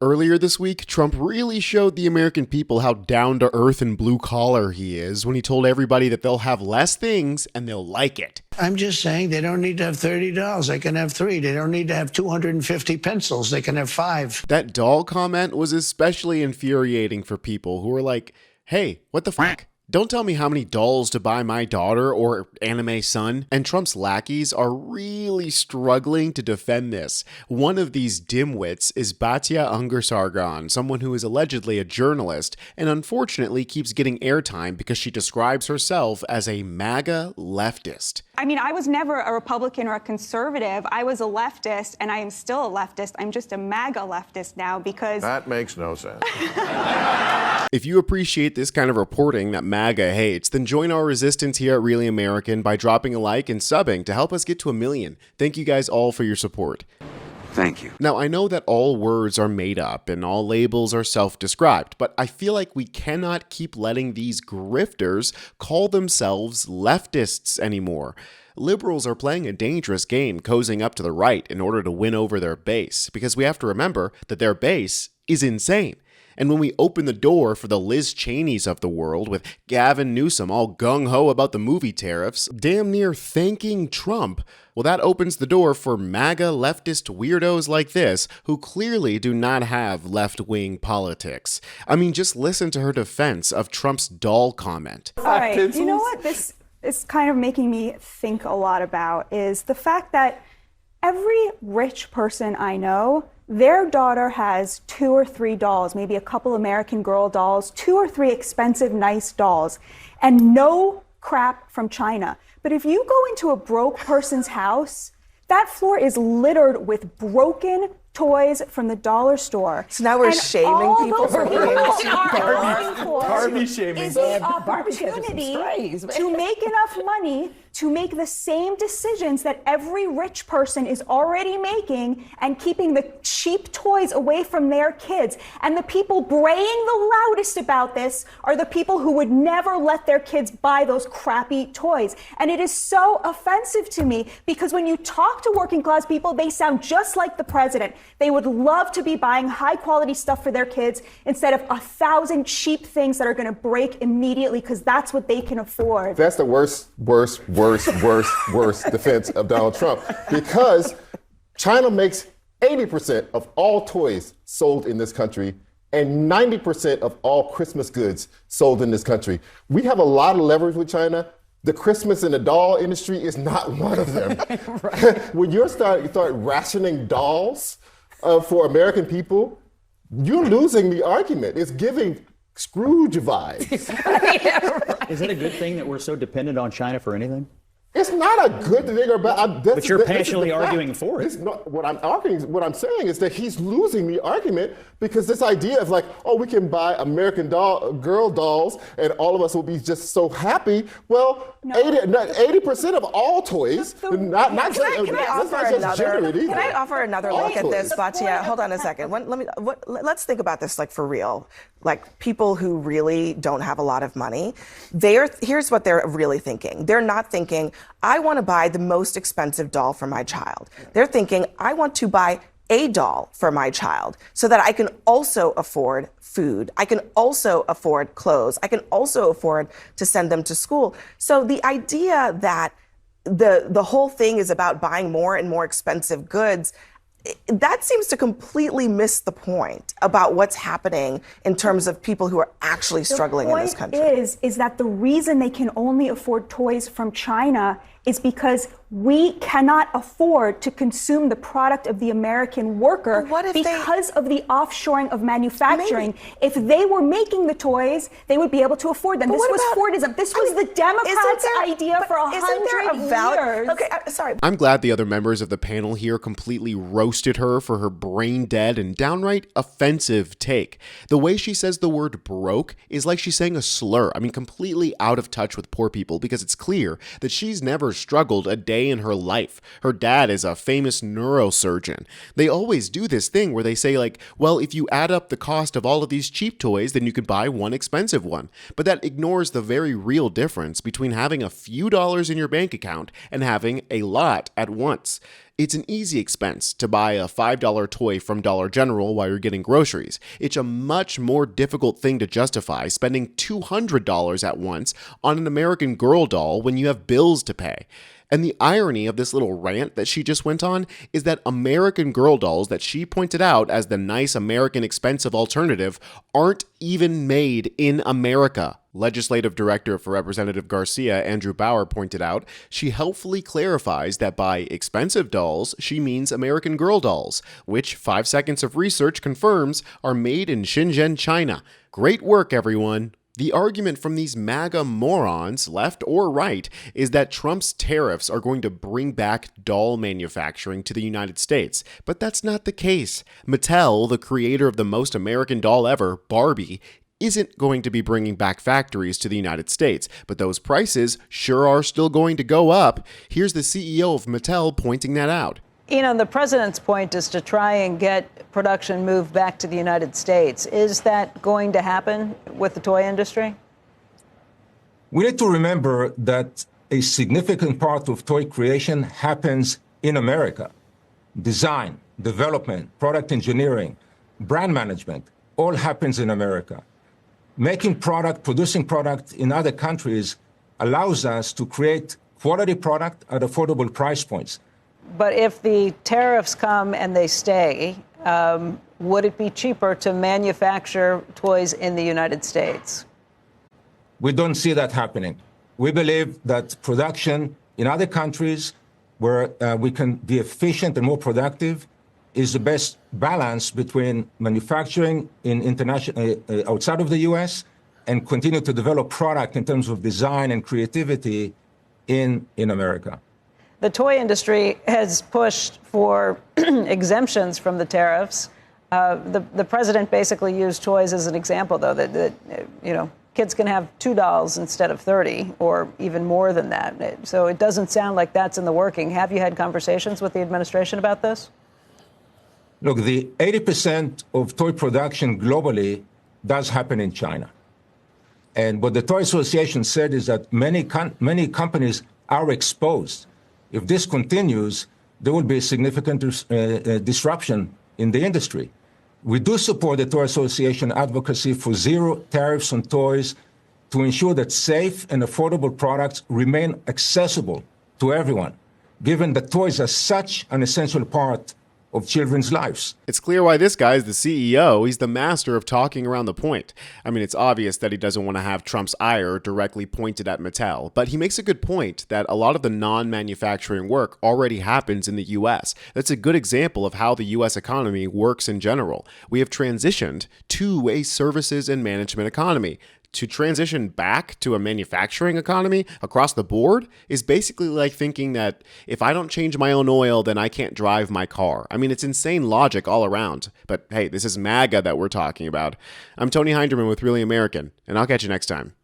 Earlier this week, Trump really showed the American people how down-to-earth and blue-collar he is when he told everybody that they'll have less things and they'll like it. I'm just saying they don't need to have $30. They can have 3. They don't need to have 250 pencils. They can have 5. That doll comment was especially infuriating for people who were like, hey, what the fuck? Don't tell me how many dolls to buy my daughter or anime son. And Trump's lackeys are really struggling to defend this. One of these dimwits is Batya Ungar-Sargon, someone who is allegedly a journalist and unfortunately keeps getting airtime because she describes herself as a MAGA leftist. I mean, I was never a Republican or a conservative. I was a leftist, and I am still a leftist. I'm just a MAGA leftist now because... That makes no sense. If you appreciate this kind of reporting that MAGA hates, then join our resistance here at Really American by dropping a like and subbing to help us get to 1 million. Thank you guys all for your support. Thank you. Now, I know that all words are made up and all labels are self-described, but I feel like we cannot keep letting these grifters call themselves leftists anymore. Liberals are playing a dangerous game cozying up to the right in order to win over their base, because we have to remember that their base is insane. And when we open the door for the Liz Cheneys of the world with Gavin Newsom all gung-ho about the movie tariffs, damn near thanking Trump, well, that opens the door for MAGA leftist weirdos like this who clearly do not have left-wing politics. I mean, just listen to her defense of Trump's doll comment. All right, you know what this is kind of making me think a lot about is the fact that every rich person I know, their daughter has 2 or 3 dolls, maybe a couple American Girl dolls, 2 or 3 expensive, nice dolls, and no crap from China. But if you go into a broke person's house, that floor is littered with broken toys from the dollar store. So now we're shaming people for being Barbie shaming. Is the opportunity to make enough money to make the same decisions that every rich person is already making and keeping the cheap toys away from their kids. And the people braying the loudest about this are the people who would never let their kids buy those crappy toys. And it is so offensive to me because when you talk to working class people, they sound just like the president. They would love to be buying high quality stuff for their kids instead of 1,000 cheap things that are going to break immediately because that's what they can afford. That's the worst defense of Donald Trump, because China makes 80% of all toys sold in this country and 90% of all Christmas goods sold in this country. We have a lot of leverage with China. The Christmas and the doll industry is not one of them. When you start rationing dolls for American people, you're losing the argument. It's giving Scrooge vibes. Is it a good thing that we're so dependent on China for anything? It's not a good thing or bad. But you're passionately arguing for it. What I'm saying is that he's losing the argument because this idea of like, oh, we can buy American girl dolls and all of us will be just so happy. Well, 80% of all toys, Can I offer another look at this, Batya? Hold on a second. Let's think about this like for real. Like people who really don't have a lot of money, here's what they're really thinking. They're not thinking, I want to buy the most expensive doll for my child. They're thinking, I want to buy a doll for my child so that I can also afford food. I can also afford clothes. I can also afford to send them to school. So the idea that the whole thing is about buying more and more expensive goods, that seems to completely miss the point about what's happening in terms of people who are actually struggling in this country. The point is that the reason they can only afford toys from China is because we cannot afford to consume the product of the American worker because of the offshoring of manufacturing. If they were making the toys, they would be able to afford them. This was Fordism. This was the Democrats' idea for 100 years. Okay, sorry. I'm glad the other members of the panel here completely roasted her for her brain-dead and downright offensive take. The way she says the word broke is like she's saying a slur. I mean, completely out of touch with poor people, because it's clear that she's never struggled a day in her life. Her dad is a famous neurosurgeon. They always do this thing where they say like, well, if you add up the cost of all of these cheap toys, then you could buy one expensive one. But that ignores the very real difference between having a few dollars in your bank account and having a lot at once. It's an easy expense to buy a $5 toy from Dollar General while you're getting groceries. It's a much more difficult thing to justify spending $200 at once on an American Girl doll when you have bills to pay. And the irony of this little rant that she just went on is that American Girl dolls that she pointed out as the nice American expensive alternative aren't even made in America. Legislative Director for Representative Garcia, Andrew Bauer, pointed out. She helpfully clarifies that by expensive dolls, she means American Girl dolls, which 5 seconds of research confirms are made in Shenzhen, China. Great work, everyone. The argument from these MAGA morons, left or right, is that Trump's tariffs are going to bring back doll manufacturing to the United States. But that's not the case. Mattel, the creator of the most American doll ever, Barbie, isn't going to be bringing back factories to the United States, but those prices sure are still going to go up. Here's the CEO of Mattel pointing that out. The president's point is to try and get production moved back to the United States. Is that going to happen with the toy industry? We need to remember that a significant part of toy creation happens in America. Design, development, product engineering, brand management, all happens in America. Making product, producing product in other countries allows us to create quality product at affordable price points. But if the tariffs come and they stay, would it be cheaper to manufacture toys in the United States? We don't see that happening. We believe that production in other countries where we can be efficient and more productive is the best balance between manufacturing in international outside of the U.S. and continue to develop product in terms of design and creativity in America. The toy industry has pushed for exemptions from the tariffs. The president basically used toys as an example, though, that kids can have 2 dolls instead of 30 or even more than that. So it doesn't sound like that's in the working. Have you had conversations with the administration about this? Look, the 80% of toy production globally does happen in China. And what the Toy Association said is that many companies are exposed. If this continues, there will be a significant disruption in the industry. We do support the Toy Association advocacy for zero tariffs on toys to ensure that safe and affordable products remain accessible to everyone, given that toys are such an essential part of children's lives. It's clear why this guy is the CEO. He's the master of talking around the point. I mean, it's obvious that he doesn't want to have Trump's ire directly pointed at Mattel, but he makes a good point that a lot of the non-manufacturing work already happens in the US. That's a good example of how the US economy works in general. We have transitioned to a services and management economy. To transition back to a manufacturing economy across the board is basically like thinking that if I don't change my own oil, then I can't drive my car. I mean, it's insane logic all around. But hey, this is MAGA that we're talking about. I'm Tony Hinderman with Really American, and I'll catch you next time.